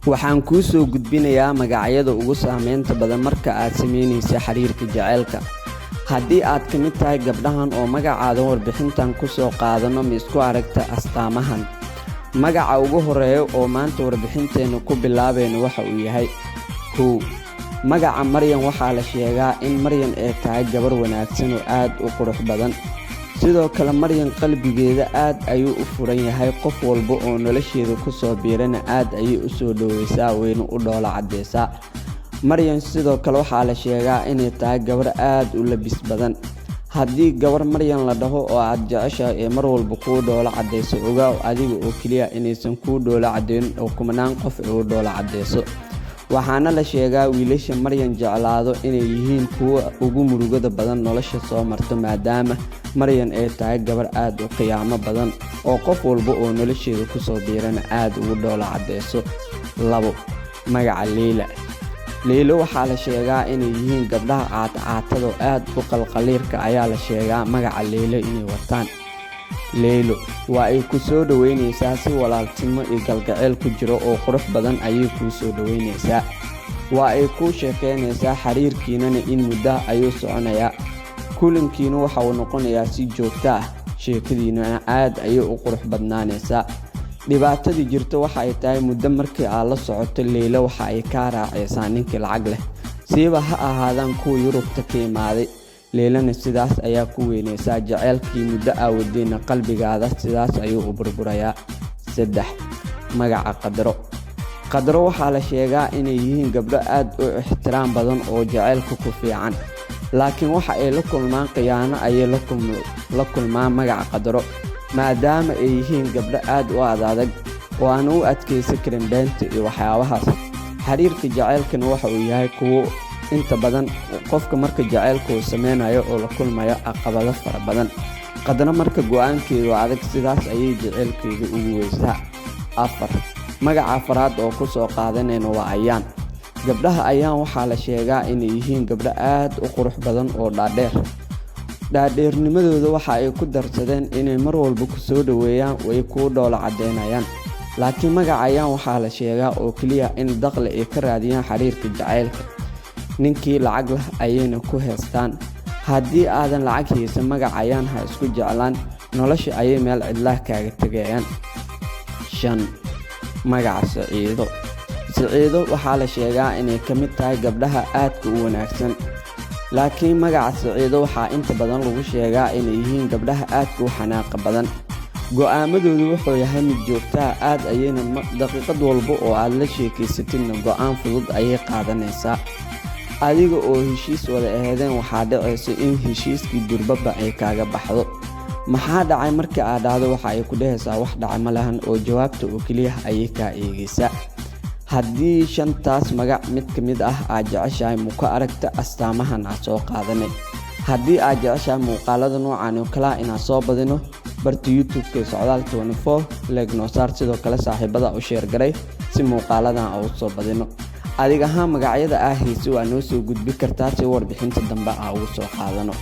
Waxaan kuu soo gudbinayaa magacyada ugu saameynta badan marka aad sameynayso xiriirka jaceylka. Haddii aad ka mid tahay gabdhahan oo magacaada warbixintan ku soo qaadano ma isku aragta astaamahan. Magaca ugu horeeya oo maanta warbixinteena ku bilaabayno waxa uu yahay 1. Magaca Maryan waxaa la sheegaa in Maryan ay tahay gabar wanaagsan oo aad u qurux badan. Sidoo kale Maryan qalbigeeda aad ayuu u furan yahay, qof walba oo nolosheeda ku soo biirana aad ayay u soo dhoweysaa wayna u dhoola cadeysaa. Maryan sidoo kale waxaa la sheegaa inay tahay gabar aad u labis badan. Haddii gabar Maryan la dhaho oo aad jeceshahay ee mar walba kuu dhoola cadeyso, ogaaw adiga oo kaliya inaysan kuu dhoola cadeyn oo kumanaan qof u dhoola cadeyso. Waxaana la sheegaa wiilasha Maryan jeclaado inay yihiin kuwa ugu murugada badan nolosha soo marto, maadaama Maryan ay tahay gabar aad u qiyaamo badan oo qof walba oo nolosheeda ku soo biirana aad ugu dhoola cadeyso. 2. Magaca Leyla waxaa la sheegaa inay yihiin gabdhaha caatada aad u qalqaliirka ayaa la sheegaa magaca Leyla inay wataan. Leylo waa ay ku soo dhaweynaysaa si walaaltinimo iyo galgacayl ku jiro oo qurux badan ayay ku soo dhaweynaysaa. Waa ay ku sheekeynaysaa xiriirkiinana in muddo ayuu soconayaa. Kulankiina waxa uu noqonayaa si joogto ah, sheekadiina aad ayay u qurux badnaanaysaa. Dhibaatadii jirto waxa ay tahay muddo markii aad la socoto Leyla waxa ay ka raacaysaa ninkii lacag leh, siiba ha ahaadaan kuwa Yurubta ka imaaday. Leylana sidaas ayaa ku weynaysaa jaceylkii muddo aawadeena qalbigaada sidaas ayuu u burburayaa. 3. Magaca Qadro waxaa la sheegaa inay yihiin gabdho aad u ixtiraam badan oo jaceylka ku fiican, laakiin waxa ay la kulmaan khiyaano ayay la kulmaan magaca Qadro, maadaama ay yihiin gabdho aad u adag oo aan u adkeysan karin beenta iyo waxyaabahaas. Xiriirka jaceylkana waxa uu yahay kuwo inta badan qofka marka jaceylka uu sameynayo oo la kulmayo caqabado fara badan. Qadro marka go'aankeedu adag sidaas ayay jaceylkeeda ugu weysaa. 4. Magaca afraad oo ku soo qaadanayna waa Ayaan. Gabdhaha Ayaan waxaa la sheegaa inay yihiin gabdho aad u qurux badan oo dhaadheernimadooda waxa ay ku darsadeen inay mar walba ku soo dhaweeyaan way ku dhoola cadeynayaan. Laakiin magaca Ayaan waxaa la sheegaa oo kaliya in dakhli ay ka raadiyaan xiriirka jaceylka. Ninkii lacag leh ayayna ku heestaan. Haddii aadan lacag haysan magaca Ayaan ha isku jeclaan, nolosha ayay meel cidlaah kaaga tagayaan. 5. Magaca Siciido waxaa la sheegaa inay ka mid tahay gabdhaha aadka u wanaagsan. Laakiin magaca Siciido waxaa inta badan lagu sheegaa inay yihiin gabdhaha aadka u xanaaqa badan. Go'aamadoodu wuxuu yahay mid joogto ah, aad ayayna daqiiqad walba oo aad la sheekaysatidna go'aan fudud ayay qaadanaysaa. Adiga oo heshiis wada ahaydeen waxaa dhacaysa in heshiiskii durbaba ay kaaga baxdo. Maxaa dhacay markii aad dhahdo waxa ay ku dhahaysaa wax dhacay ma lahan oo jawaabta oo kaliya ayay ka eegaysaa. Haddii 5taas magac mid ka mid ah aad jeceshahay ma ku aragta astaamahan aan soo qaadanay. Haddii aad jeceshahay muuqaalada noocan oo kale inaan soo badino, barta YouTube-ka Socdaal 24 like noo saar, sidoo kale saaxiibada u share garay si muuqaaladan aan u soo badino. Adiga ahaan magacyada hayso waa noo soo gudbi kartaa si warbixinta dambe aan ugu soo qaadano.